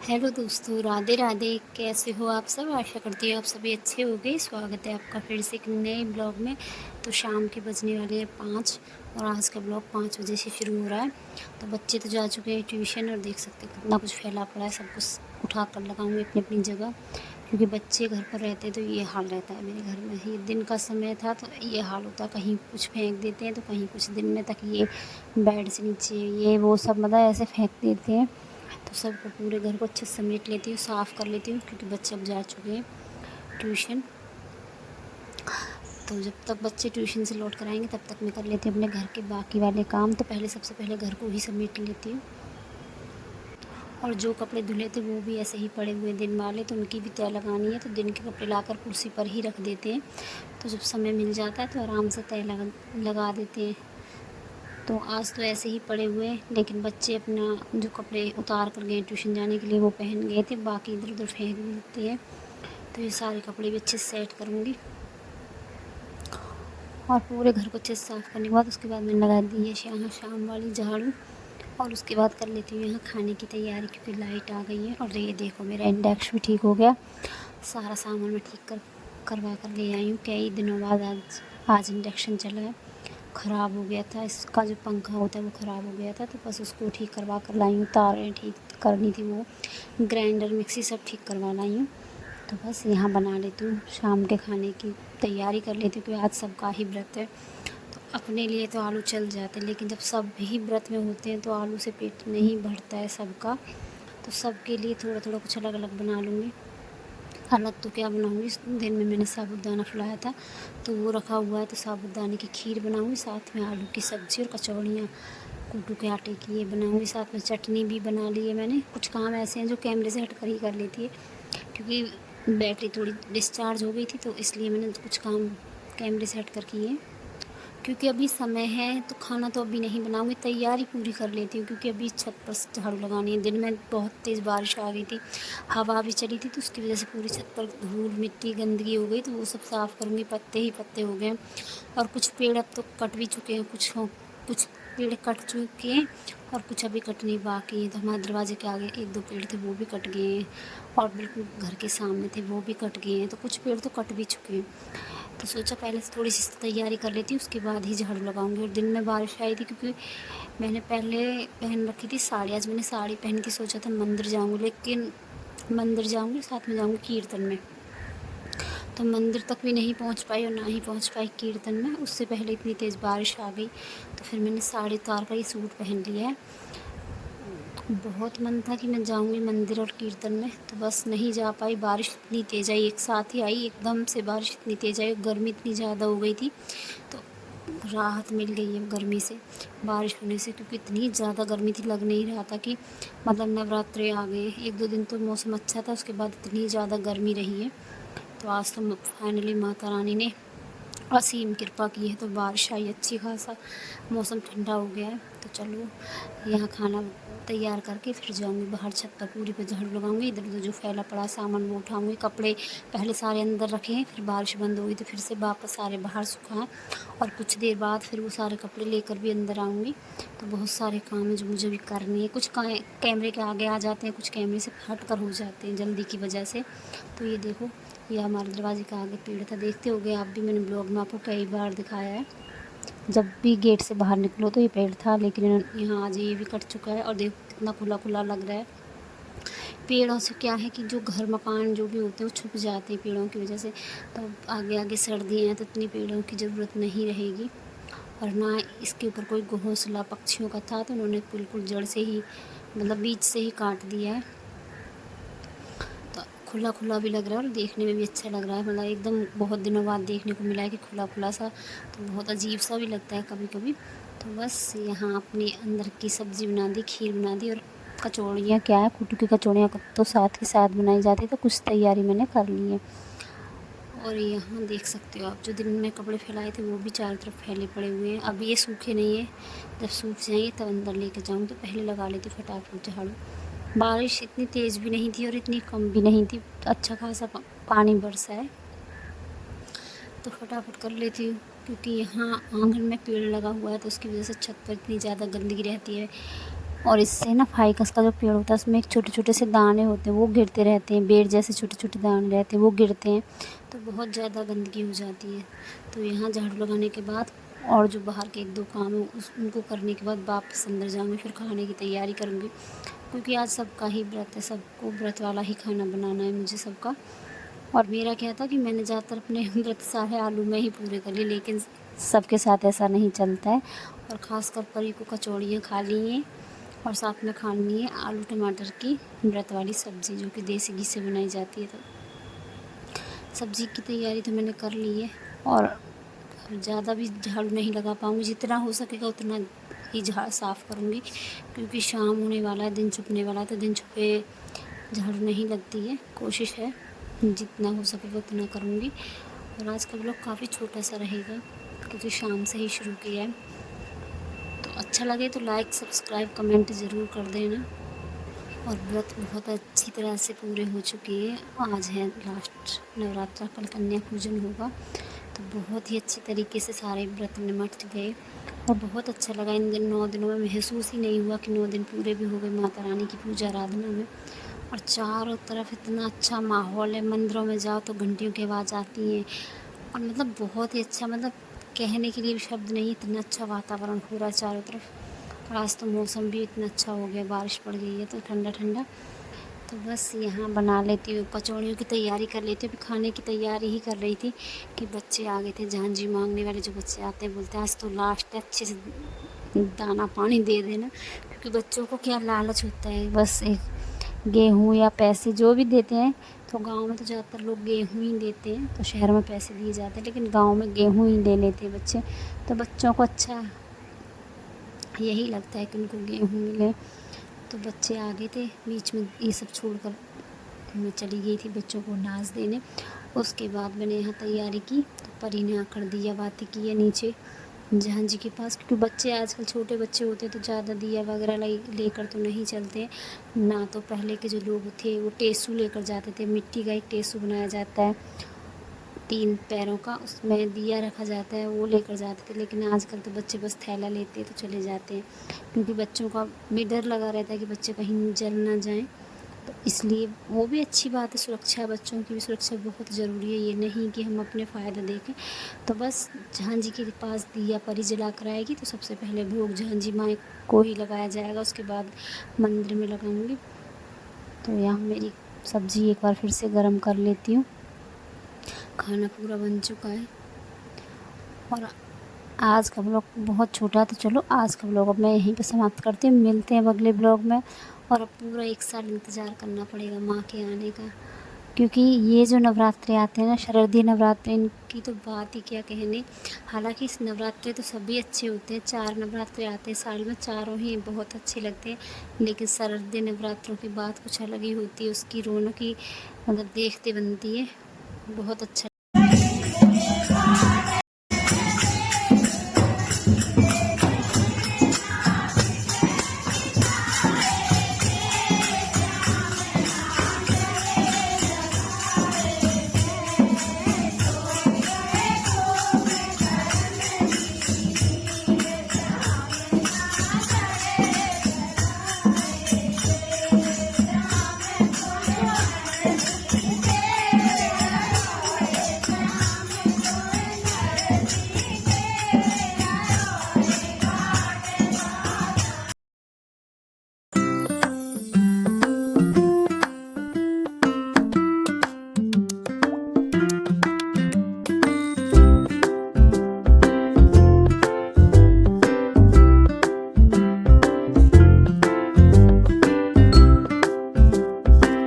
Hello दोस्तों, राधे राधे। कैसे हो आप सब? आशा करती हूँ आप सभी अच्छे होंगे। स्वागत है आपका फिर से एक नए ब्लॉग में। तो शाम के बजने वाले हैं 5 और आज का ब्लॉग 5 बजे से शुरू हो रहा है। तो बच्चे तो जा चुके हैं ट्यूशन और देख सकते हैं कितना कुछ फैला पड़ा है। सब कुछ उठा कर लगाऊंगी अपनी अपनी जगह, क्योंकि बच्चे घर पर रहते हैं तो ये हाल रहता है। मेरे घर में ही दिन का समय था तो ये हाल होता है, कहीं कुछ फेंक देते हैं तो कहीं कुछ दिन में तक ये बेड से नीचे ये वो सब मतलब ऐसे फेंक देते हैं। तो सबको पूरे घर को अच्छे से समेट लेती हूँ, साफ़ कर लेती हूँ, क्योंकि बच्चे अब जा चुके हैं ट्यूशन। तो जब तक बच्चे ट्यूशन से लौट कर आएंगे तब तक मैं कर लेती हूँ अपने घर के बाकी वाले काम। तो पहले सबसे पहले घर को ही समेट लेती हूँ। और जो कपड़े धुले थे वो भी ऐसे ही पड़े हुए दिन वाले, तो उनकी भी तय लगानी है। तो दिन के कपड़े लाकर कुर्सी पर ही रख देते हैं। तो जब समय मिल जाता है तो आराम से तय लगा देते हैं। तो आज तो ऐसे ही पड़े हुए हैं, लेकिन बच्चे अपना जो कपड़े उतार कर गए ट्यूशन जाने के लिए वो पहन गए थे, बाकी इधर उधर फेंक देते हैं। तो ये सारे कपड़े भी अच्छे से सेट करूँगी और पूरे घर को अच्छे से साफ़ करने के बाद उसके बाद मैंने लगा दी है शाम वाली झाड़ू। और उसके बाद कर लेती हूँ यहाँ खाने की तैयारी, क्योंकि लाइट आ गई है। और ये देखो मेरा इंडेक्स भी ठीक हो गया। सारा सामान मैं ठीक करवा कर ले आई हूँ। कई दिनों बाद आज इंडक्शन चला है। ख़राब हो गया था, इसका जो पंखा होता है वो ख़राब हो गया था, तो बस उसको ठीक करवा कर लाई हूँ। तारें ठीक करनी थी, वो ग्राइंडर मिक्सी सब ठीक करवा लाई हूँ। तो बस यहाँ बना लेती हूँ, शाम के खाने की तैयारी कर लेती हूँ, क्योंकि आज सबका ही व्रत है। तो अपने लिए तो आलू चल जाते हैं, लेकिन जब सब भी व्रत में होते हैं तो आलू से पेट नहीं भरता है सबका। तो सबके लिए थोड़ा थोड़ा कुछ अलग अलग बना लूँगी। अलग तो क्या बनाऊँगी, इस दिन में मैंने साबूदाना फुलाया था तो वो रखा हुआ है, तो साबूदाने की खीर बनाऊँगी, साथ में आलू की सब्ज़ी और कचौड़ियाँ कूटू के आटे की ये बनाऊँगी। साथ में चटनी भी बना ली है मैंने। कुछ काम ऐसे हैं जो कैमरे से हट कर ही कर लेती है, क्योंकि बैटरी थोड़ी डिस्चार्ज हो गई थी, तो इसलिए मैंने कुछ काम कैमरे से हट कर किए। क्योंकि अभी समय है तो खाना तो अभी नहीं बनाऊँगी, तैयारी पूरी कर लेती हूँ, क्योंकि अभी छत पर झाड़ू लगानी है। दिन में बहुत तेज़ बारिश आ गई थी, हवा भी चली थी, तो उसकी वजह से पूरी छत पर धूल मिट्टी गंदगी हो गई, तो वो सब साफ़ करूँगी। पत्ते ही पत्ते हो गए और कुछ पेड़ अब तो कट भी चुके हैं, कुछ पेड़ कट चुके हैं और कुछ अभी कटने बाकी हैं। तो हमारे दरवाजे के आगे 1-2 पेड़ थे वो भी कट गए हैं, और बिल्कुल घर के सामने थे वो भी कट गए हैं। तो कुछ पेड़ तो कट भी चुके हैं। तो सोचा पहले से थोड़ी सी तैयारी कर लेती हूँ, उसके बाद ही झाड़ू लगाऊंगी। और दिन में बारिश आई थी, क्योंकि मैंने पहले पहन रखी थी साड़ी। आज मैंने साड़ी पहन के सोचा था मंदिर जाऊंगी, लेकिन मंदिर जाऊंगी साथ में जाऊंगी कीर्तन में, तो मंदिर तक भी नहीं पहुंच पाई और ना ही पहुंच पाई कीर्तन में। उससे पहले इतनी तेज़ बारिश आ गई, तो फिर मैंने साड़ी उतार कर ही सूट पहन लिया है। बहुत मन था कि मैं जाऊंगी मंदिर और कीर्तन में, तो बस नहीं जा पाई। बारिश इतनी तेज़ आई, एक साथ ही आई एकदम से बारिश इतनी तेज़ आई, गर्मी इतनी ज़्यादा हो गई थी। तो राहत मिल गई है गर्मी से, बारिश होने से, क्योंकि इतनी ज़्यादा गर्मी थी, लग नहीं रहा था कि मतलब नवरात्रे आ गए। 1-2 दिन तो मौसम अच्छा था, उसके बाद इतनी ज़्यादा गर्मी रही है। तो आज तो फाइनली माता रानी ने असीम कृपा की है, तो बारिश आई अच्छी खासा, मौसम ठंडा हो गया है। तो चलो यहाँ खाना तैयार करके फिर जाऊँगी बाहर, छत पर पूरी पे झाड़ू लगाऊंगी। इधर उधर जो फैला पड़ा सामान वो उठाऊंगी। कपड़े पहले सारे अंदर रखे हैं, फिर बारिश बंद हो गई तो फिर से वापस सारे बाहर सुखाएं, और कुछ देर बाद फिर वो सारे कपड़े लेकर भी अंदर आऊँगी। तो बहुत सारे काम हैं जो मुझे भी करने हैं। कुछ कैमरे के आगे आ जाते हैं, कुछ कैमरे से हट कर हो जाते हैं जल्दी की वजह से। तो ये देखो, ये हमारे दरवाजे के आगे पेड़ था, देखते होगे आप भी, मैंने ब्लॉग में आपको कई बार दिखाया है। जब भी गेट से बाहर निकलो तो ये पेड़ था, लेकिन यहाँ आज ये भी कट चुका है। और देखो कितना खुला खुला लग रहा है। पेड़ों से क्या है कि जो घर मकान जो भी होते हैं वो छुप जाते हैं पेड़ों की वजह से। तो आगे आगे सर्दियाँ हैं तो इतनी पेड़ों की ज़रूरत नहीं रहेगी। और ना इसके ऊपर कोई घोंसला पक्षियों का था, तो उन्होंने बिल्कुल जड़ से ही मतलब बीज से ही काट दिया है। तो खुला खुला भी लग रहा है और देखने में भी अच्छा लग रहा है। मतलब एकदम बहुत दिनों बाद देखने को मिला है कि खुला खुला सा, तो बहुत अजीब सा भी लगता है कभी कभी। तो बस यहाँ अपनी अंदर की सब्ज़ी बना दी, खीर बना दी, और कचौड़ियाँ क्या है, कुटू की कचौड़ियाँ तो साथ ही साथ बनाई जाती, तो कुछ तैयारी मैंने कर ली है। और यहाँ देख सकते हो आप, जो दिन में कपड़े फैलाए थे वो भी चारों तरफ फैले पड़े हुए हैं। अब ये सूखे नहीं है, जब सूख जाएंगे तब अंदर लेके जाऊँगी। तो पहले लगा लेती फटाफट झाड़ू। बारिश इतनी तेज़ भी नहीं थी और इतनी कम भी नहीं थी, अच्छा खासा पानी बरसा है, तो फटाफट कर लेती हूँ। क्योंकि यहाँ आंगन में पेड़ लगा हुआ है, तो उसकी वजह से छत पर इतनी ज़्यादा गंदगी रहती है। और इससे ना फाइकस का जो पेड़ होता है उसमें एक छोटे-छोटे से दाने होते हैं, वो गिरते रहते हैं, बेर जैसे छोटे-छोटे दाने रहते हैं, वो गिरते हैं, तो बहुत ज़्यादा गंदगी हो जाती है। तो यहाँ झाड़ू लगाने के बाद और जो बाहर के 1-2 काम है उनको करने के बाद वापस अंदर जाऊँगी, फिर खाने की तैयारी करूँगी, क्योंकि आज सबका ही व्रत है, सबको व्रत वाला ही खाना बनाना है मुझे सबका। और मेरा क्या था कि मैंने ज़्यादातर अपने व्रत सारे आलू में ही पूरे कर लिए, लेकिन सबके साथ ऐसा नहीं चलता है। और ख़ासकर परी को कचौड़ियाँ खा ली हैं और साथ में खानी है आलू टमाटर की व्रत वाली सब्ज़ी, जो कि देसी घी से बनाई जाती है। तो सब्ज़ी की तैयारी तो मैंने कर ली है और ज़्यादा भी झाड़ू नहीं लगा पाऊँगी, जितना हो सकेगा उतना ही साफ़ करूँगी, क्योंकि शाम होने वाला है, दिन छुपने वाला है, तो दिन छुपे झाड़ू नहीं लगती है। कोशिश है जितना हो सकेगा उतना करूँगी। और आज का ब्लॉग काफ़ी छोटा सा रहेगा, क्योंकि शाम से ही शुरू किया है। तो अच्छा लगे तो लाइक सब्सक्राइब कमेंट ज़रूर कर देना। और व्रत बहुत अच्छी तरह से पूरे हो चुके हैं। आज है लास्ट नवरात्रा, कल कन्या पूजन होगा, तो बहुत ही अच्छे तरीके से सारे व्रत निमट गए और बहुत अच्छा लगा। इन 9 दिनों में महसूस ही नहीं हुआ कि 9 दिन पूरे भी हो गए माता रानी की पूजा आराधना में। और चारों तरफ इतना अच्छा माहौल है, मंदिरों में जाओ तो घंटियों की आवाज़ आती है और मतलब बहुत ही अच्छा, मतलब कहने के लिए भी शब्द नहीं, इतना अच्छा वातावरण हो रहा है चारों तरफ। और आज तो मौसम भी इतना अच्छा हो गया, बारिश पड़ गई है तो ठंडा ठंडा। तो बस यहाँ बना लेती हूँ, कचौड़ियों की तैयारी कर लेती हूँ। अभी खाने की तैयारी ही कर रही थी कि बच्चे आ गए थे, झांझी मांगने वाले जो बच्चे आते हैं, बोलते हैं आज तो लास्ट है, अच्छे से दाना पानी दे देना, क्योंकि बच्चों को क्या लालच होता है, बस एक गेहूँ या पैसे जो भी देते हैं। तो गांव में तो ज़्यादातर लोग गेहूँ ही देते हैं, तो शहर में पैसे दिए जाते हैं, लेकिन गांव में गेहूँ ही ले लेते हैं बच्चे। तो बच्चों को अच्छा यही लगता है कि उनको गेहूँ मिले। तो बच्चे आ गए थे, बीच में ये सब छोड़कर मैं चली गई थी बच्चों को नाच देने। उसके बाद मैंने यहाँ तैयारी की, तो परी ने आकर दिया बाती की है नीचे जहाँ जी के पास, क्योंकि बच्चे आजकल छोटे बच्चे होते हैं तो ज़्यादा दिया वगैरह लेकर तो नहीं चलते ना। तो पहले के जो लोग थे वो टेसू लेकर जाते थे, मिट्टी का एक टेसू बनाया जाता है 3 पैरों का, उसमें दिया रखा जाता है, वो लेकर जाते थे। लेकिन आजकल तो बच्चे बस थैला लेते तो चले जाते हैं, क्योंकि बच्चों का भी डर लगा रहता है कि बच्चे कहीं जल ना जाएं। तो इसलिए वो भी अच्छी बात है, सुरक्षा, बच्चों की भी सुरक्षा बहुत ज़रूरी है, ये नहीं कि हम अपने फ़ायदा देखें। तो बस झांझी के पास दिया परी जला कर आएगी, तो सबसे पहले भोग झांझी माँ को ही लगाया जाएगा, उसके बाद मंदिर में लगाऊंगी। तो यहाँ मेरी सब्ज़ी एक बार फिर से गर्म कर लेती हूँ। खाना पूरा बन चुका है और आज का ब्लॉग बहुत छोटा, तो चलो आज का ब्लॉग अब मैं यहीं पे समाप्त करती हूँ। मिलते हैं अब अगले ब्लॉग में। और अब पूरा 1 साल इंतज़ार करना पड़ेगा माँ के आने का, क्योंकि ये जो नवरात्रे आते हैं ना, शारदीय नवरात्रे, इनकी तो बात ही क्या कहने। हालांकि इस नवरात्रे तो सभी अच्छे होते हैं, 4 नवरात्रे आते हैं साल में, चारों ही बहुत अच्छे लगते हैं। लेकिन शारदीय नवरात्रों की बात कुछ अलग ही होती है, उसकी रौनक ही मतलब देखते बनती है, बहुत अच्छा।